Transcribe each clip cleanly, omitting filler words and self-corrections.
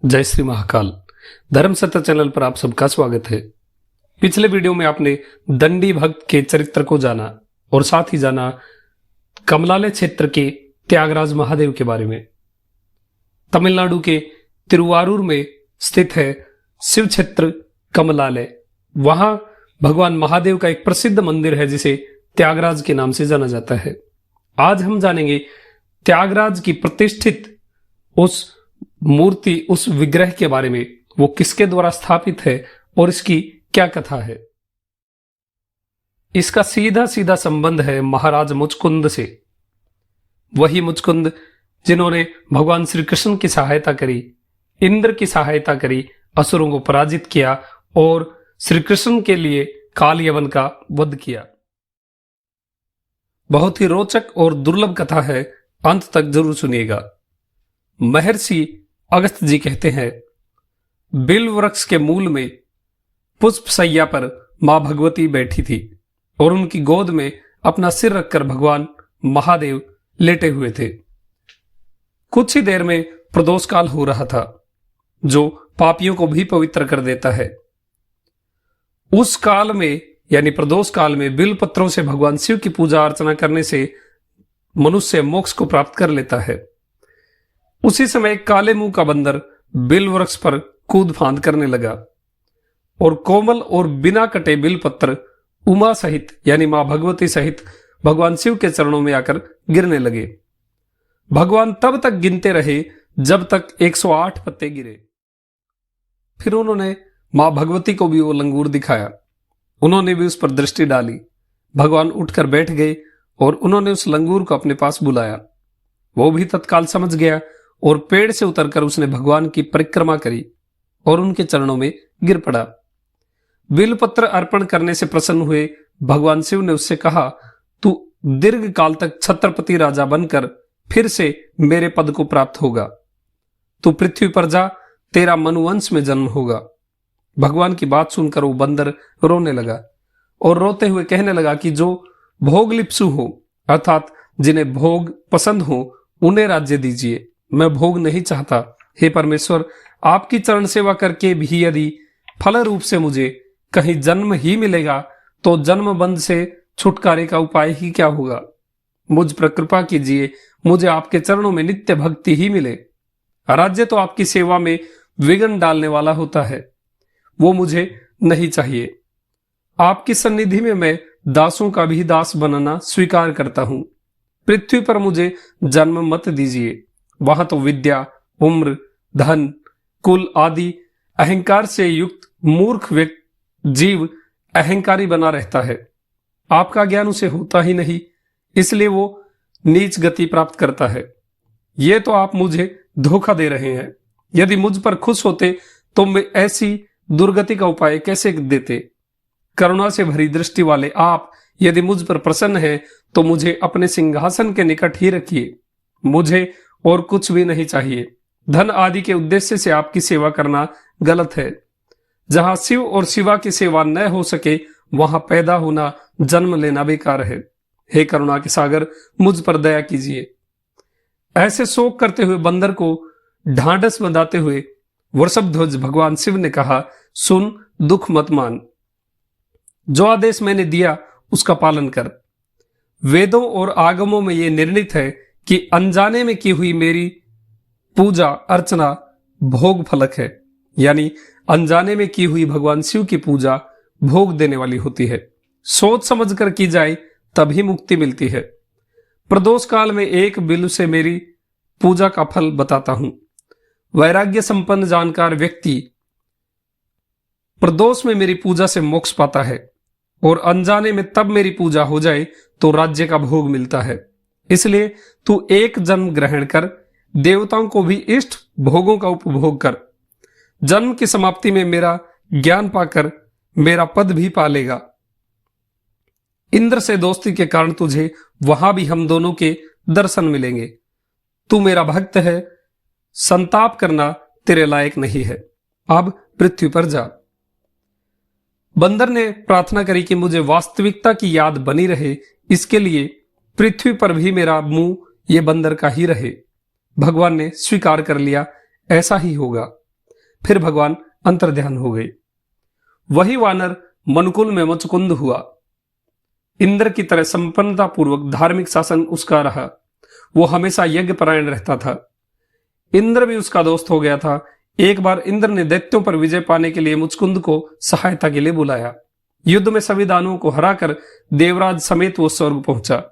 जय श्री महाकाल। धर्म सत्य चैनल पर आप सबका स्वागत है। पिछले वीडियो में आपने दंडी भक्त के चरित्र को जाना और साथ ही जाना कमलाले क्षेत्र के त्यागराज महादेव के बारे में। तमिलनाडु के तिरुवारूर में स्थित है शिव क्षेत्र कमलाले। वहां भगवान महादेव का एक प्रसिद्ध मंदिर है जिसे त्यागराज के नाम से जाना जाता है। आज हम जानेंगे त्यागराज की प्रतिष्ठित उस मूर्ति, उस विग्रह के बारे में, वो किसके द्वारा स्थापित है और इसकी क्या कथा है। इसका सीधा सीधा संबंध है महाराज मुचकुंद से। वही मुचकुंद जिन्होंने भगवान श्री कृष्ण की सहायता करी, इंद्र की सहायता करी, असुरों को पराजित किया और श्री कृष्ण के लिए काल यवन का वध किया। बहुत ही रोचक और दुर्लभ कथा है, अंत तक जरूर सुनिएगा। महर्षि अगस्त्य जी कहते हैं, बिल्व वृक्ष के मूल में पुष्प सैया पर मां भगवती बैठी थी और उनकी गोद में अपना सिर रखकर भगवान महादेव लेटे हुए थे। कुछ ही देर में प्रदोष काल हो रहा था, जो पापियों को भी पवित्र कर देता है। उस काल में यानी प्रदोष काल में बिल्व पत्रों से भगवान शिव की पूजा अर्चना करने से मनुष्य मोक्ष को प्राप्त कर लेता है। उसी समय एक काले मुंह का बंदर बिल्व वृक्ष पर कूद फांद करने लगा और कोमल और बिना कटे बिल्व पत्र उमा सहित यानी मां भगवती सहित भगवान शिव के चरणों में आकर गिरने लगे। भगवान तब तक गिनते रहे जब तक 108 पत्ते गिरे। फिर उन्होंने मां भगवती को भी वो लंगूर दिखाया। उन्होंने भी उस पर दृष्टि डाली। भगवान उठकर बैठ गए और उन्होंने उस लंगूर को अपने पास बुलाया। वो भी तत्काल समझ गया और पेड़ से उतरकर उसने भगवान की परिक्रमा करी और उनके चरणों में गिर पड़ा। बिल्वपत्र अर्पण करने से प्रसन्न हुए भगवान शिव ने उससे कहा, तू दीर्घ काल तक छत्रपति राजा बनकर फिर से मेरे पद को प्राप्त होगा। तू पृथ्वी पर जा, तेरा मनुवंश में जन्म होगा। भगवान की बात सुनकर वो बंदर रोने लगा और रोते हुए कहने लगा कि जो भोग लिप्सु हो, अर्थात जिन्हें भोग पसंद हो, उन्हें राज्य दीजिए। मैं भोग नहीं चाहता। हे परमेश्वर, आपकी चरण सेवा करके भी यदि फल रूप से मुझे कहीं जन्म ही मिलेगा तो जन्म बंध से छुटकारे का उपाय ही क्या होगा। मुझ पर कृपा कीजिए, मुझे आपके चरणों में नित्य भक्ति ही मिले। राज्य तो आपकी सेवा में विघ्न डालने वाला होता है, वो मुझे नहीं चाहिए। आपकी सन्निधि में मैं दासों का भी दास बनना स्वीकार करता हूं। पृथ्वी पर मुझे जन्म मत दीजिए। वहां तो विद्या, उम्र, धन, कुल आदि अहंकार से युक्त मूर्ख व्यक्ति जीव अहंकारी बना रहता है। आपका ज्ञान उसे होता ही नहीं, इसलिए वो नीच गति प्राप्त करता है। ये तो आप मुझे धोखा दे रहे हैं। यदि मुझ पर खुश होते तो मैं ऐसी दुर्गति का उपाय कैसे देते। करुणा से भरी दृष्टि वाले आप यदि मुझ पर प्रसन्न है तो मुझे अपने सिंहासन के निकट ही रखिए। मुझे और कुछ भी नहीं चाहिए। धन आदि के उद्देश्य से आपकी सेवा करना गलत है। जहां शिव और शिवा की सेवा न हो सके वहां पैदा होना, जन्म लेना बेकार है। हे करुणा के सागर, मुझ पर दया कीजिए। ऐसे शोक करते हुए बंदर को ढांढस बंधाते हुए वृषभध्वज भगवान शिव ने कहा, सुन, दुख मत मान। जो आदेश मैंने दिया उसका पालन कर। वेदों और आगमों में यह निर्णित है कि अनजाने में की हुई मेरी पूजा अर्चना भोग फलक है, यानी अनजाने में की हुई भगवान शिव की पूजा भोग देने वाली होती है। सोच समझकर की जाए तभी मुक्ति मिलती है। प्रदोष काल में एक बिल्व से मेरी पूजा का फल बताता हूं। वैराग्य संपन्न जानकार व्यक्ति प्रदोष में मेरी पूजा से मोक्ष पाता है और अनजाने में तब मेरी पूजा हो जाए तो राज्य का भोग मिलता है। इसलिए तू एक जन्म ग्रहण कर, देवताओं को भी इष्ट भोगों का उपभोग कर। जन्म की समाप्ति में मेरा ज्ञान पाकर मेरा पद भी पालेगा। इंद्र से दोस्ती के कारण तुझे वहां भी हम दोनों के दर्शन मिलेंगे। तू मेरा भक्त है, संताप करना तेरे लायक नहीं है। अब पृथ्वी पर जा। बंदर ने प्रार्थना करी कि मुझे वास्तविकता की याद बनी रहे, इसके लिए पृथ्वी पर भी मेरा मुंह ये बंदर का ही रहे। भगवान ने स्वीकार कर लिया, ऐसा ही होगा। फिर भगवान अंतर्ध्यान हो गए। वही वानर मनुकुल में मुचकुंद हुआ। इंद्र की तरह संपन्नता पूर्वक धार्मिक शासन उसका रहा। वो हमेशा यज्ञ परायण रहता था। इंद्र भी उसका दोस्त हो गया था। एक बार इंद्र ने दैत्यों पर विजय पाने के लिए मुचकुंद को सहायता के लिए बुलाया। युद्ध में सभी दानवों को हराकर देवराज समेत वो स्वर्ग पहुंचा।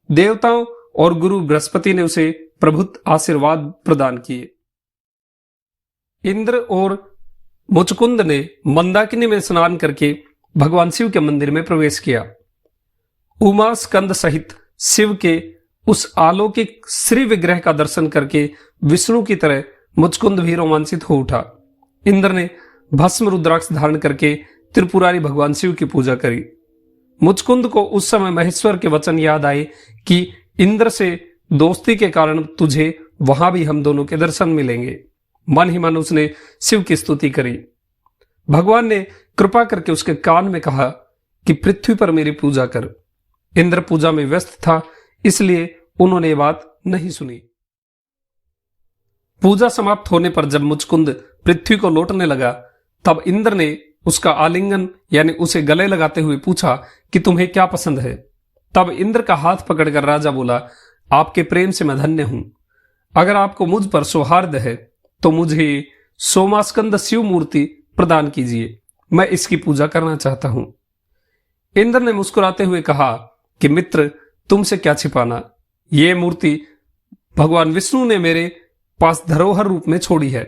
देवताओं और गुरु बृहस्पति ने उसे प्रभुत आशीर्वाद प्रदान किए। इंद्र और मुचकुंद ने मंदाकिनी में स्नान करके भगवान शिव के मंदिर में प्रवेश किया। उमा स्कंद सहित शिव के उस अलौकिक श्री विग्रह का दर्शन करके विष्णु की तरह मुचकुंद भी रोमांचित हो उठा। इंद्र ने भस्म रुद्राक्ष धारण करके त्रिपुरारी भगवान शिव की पूजा करी। मुचकुंद को उस समय महेश्वर के वचन याद आए कि इंद्र से दोस्ती के कारण तुझे वहां भी हम दोनों के दर्शन मिलेंगे। मन ही मन उसने शिव की स्तुति करी। भगवान ने कृपा करके उसके कान में कहा कि पृथ्वी पर मेरी पूजा कर। इंद्र पूजा में व्यस्त था, इसलिए उन्होंने ये बात नहीं सुनी। पूजा समाप्त होने पर जब मुचकुंद पृथ्वी को लौटने लगा, तब इंद्र ने उसका आलिंगन यानी उसे गले लगाते हुए पूछा कि तुम्हें क्या पसंद है। तब इंद्र का हाथ पकड़कर राजा बोला, आपके प्रेम से मैं धन्य हूं। अगर आपको मुझ पर सौहार्द है तो मुझे सोमास्कंद शिव मूर्ति प्रदान कीजिए, मैं इसकी पूजा करना चाहता हूं। इंद्र ने मुस्कुराते हुए कहा कि मित्र, तुमसे क्या छिपाना, ये मूर्ति भगवान विष्णु ने मेरे पास धरोहर रूप में छोड़ी है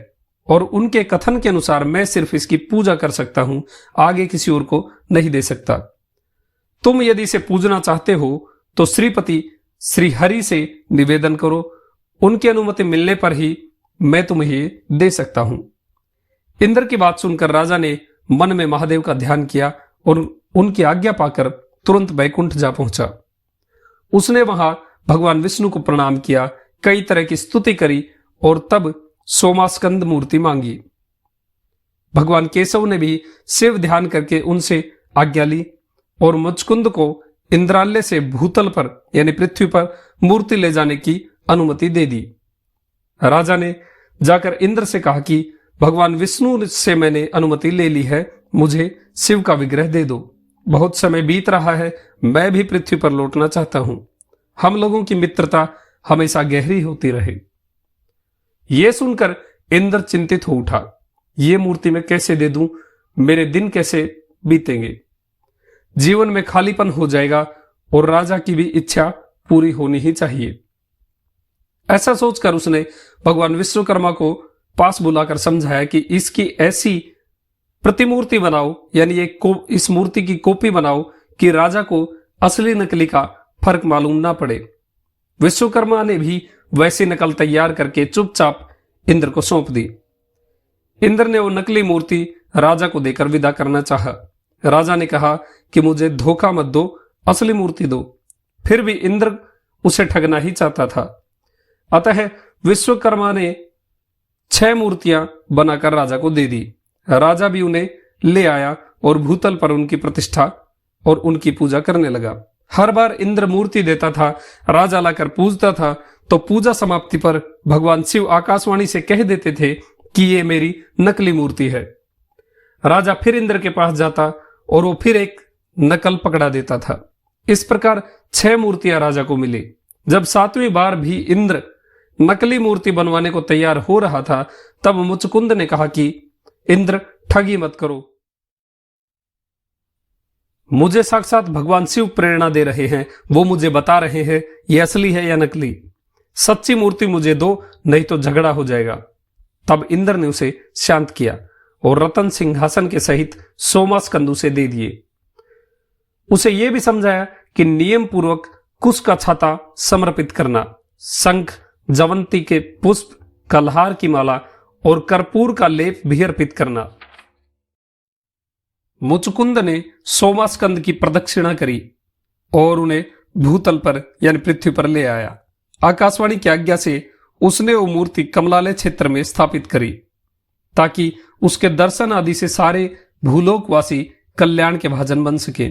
और उनके कथन के अनुसार मैं सिर्फ इसकी पूजा कर सकता हूं, आगे किसी और को नहीं दे सकता। तुम यदि इसे पूजना चाहते हो तो श्रीपति श्री हरि से निवेदन करो, उनकी अनुमति मिलने पर ही मैं तुम्हें दे सकता हूं। इंद्र की बात सुनकर राजा ने मन में महादेव का ध्यान किया और उनकी आज्ञा पाकर तुरंत बैकुंठ जा पहुंचा। उसने वहां भगवान विष्णु को प्रणाम किया, कई तरह की स्तुति करी और तब सोमास्कंद मूर्ति मांगी। भगवान केशव ने भी शिव ध्यान करके उनसे आज्ञा ली और मुचकुंद को इंद्रालय से भूतल पर यानी पृथ्वी पर मूर्ति ले जाने की अनुमति दे दी। राजा ने जाकर इंद्र से कहा कि भगवान विष्णु से मैंने अनुमति ले ली है, मुझे शिव का विग्रह दे दो। बहुत समय बीत रहा है, मैं भी पृथ्वी पर लौटना चाहता हूं। हम लोगों की मित्रता हमेशा गहरी होती रहे। यह सुनकर इंद्र चिंतित हो उठा, ये मूर्ति मैं कैसे दे दूं, मेरे दिन कैसे बीतेंगे, जीवन में खालीपन हो जाएगा और राजा की भी इच्छा पूरी होनी ही चाहिए। ऐसा सोचकर उसने भगवान विश्वकर्मा को पास बुलाकर समझाया कि इसकी ऐसी प्रतिमूर्ति बनाओ, यानी इस मूर्ति की कॉपी बनाओ कि राजा को असली नकली का फर्क मालूम ना पड़े। विश्वकर्मा ने भी वैसी नकल तैयार करके चुपचाप इंद्र को सौंप दी। इंद्र ने वो नकली मूर्ति राजा को देकर विदा करना चाहा। राजा ने कहा कि मुझे धोखा मत दो, असली मूर्ति दो। फिर भी इंद्र उसे ठगना ही चाहता था। अतः विश्वकर्मा ने 6 मूर्तियां बनाकर राजा को दे दी। राजा भी उन्हें ले आया और भूतल पर उनकी प्रतिष्ठा और उनकी पूजा करने लगा। हर बार इंद्र मूर्ति देता था, राजा लाकर पूजता था, तो पूजा समाप्ति पर भगवान शिव आकाशवाणी से कह देते थे कि ये मेरी नकली मूर्ति है। राजा फिर इंद्र के पास जाता और वो फिर एक नकल पकड़ा देता था। इस प्रकार 6 मूर्तियां राजा को मिली। जब 7वीं बार भी इंद्र नकली मूर्ति बनवाने को तैयार हो रहा था, तब मुचकुंद ने कहा कि इंद्र, ठगी मत करो, मुझे साक्षात भगवान शिव प्रेरणा दे रहे हैं, वो मुझे बता रहे हैं ये असली है या नकली। सच्ची मूर्ति मुझे दो, नहीं तो झगड़ा हो जाएगा। तब इंद्र ने उसे शांत किया और रतन सिंहासन के सहित सोमास्कंद उसे दे दिए। उसे यह भी समझाया कि नियम पूर्वक कुश का छाता समर्पित करना, शंख, जवंती के पुष्प, कलहार की माला और कर्पूर का लेप भी अर्पित करना। मुचकुंद ने सोमास्कंद की प्रदक्षिणा करी और उन्हें भूतल पर यानी पृथ्वी पर ले आया। आकाशवाणी की आज्ञा से उसने वो मूर्ति कमलालय क्षेत्र में स्थापित करी ताकि उसके दर्शन आदि से सारे भूलोकवासी कल्याण के भाजन बन सके।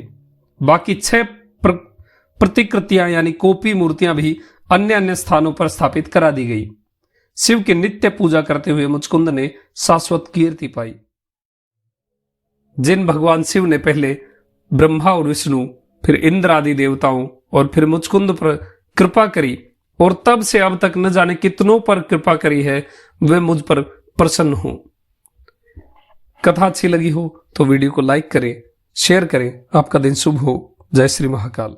बाकी 6 प्रतिकृतियां यानी कॉपी मूर्तियां भी अन्य अन्य स्थानों पर स्थापित करा दी गई। शिव की नित्य पूजा करते हुए मुचकुंद ने शाश्वत कीर्ति पाई। जिन भगवान शिव ने पहले ब्रह्मा और विष्णु, फिर इंद्र आदि देवताओं और फिर मुचकुंद पर कृपा करी और तब से अब तक न जाने कितनों पर कृपा करी है, वे मुझ पर प्रसन्न हो। कथा अच्छी लगी हो तो वीडियो को लाइक करें, शेयर करें। आपका दिन शुभ हो। जय श्री महाकाल।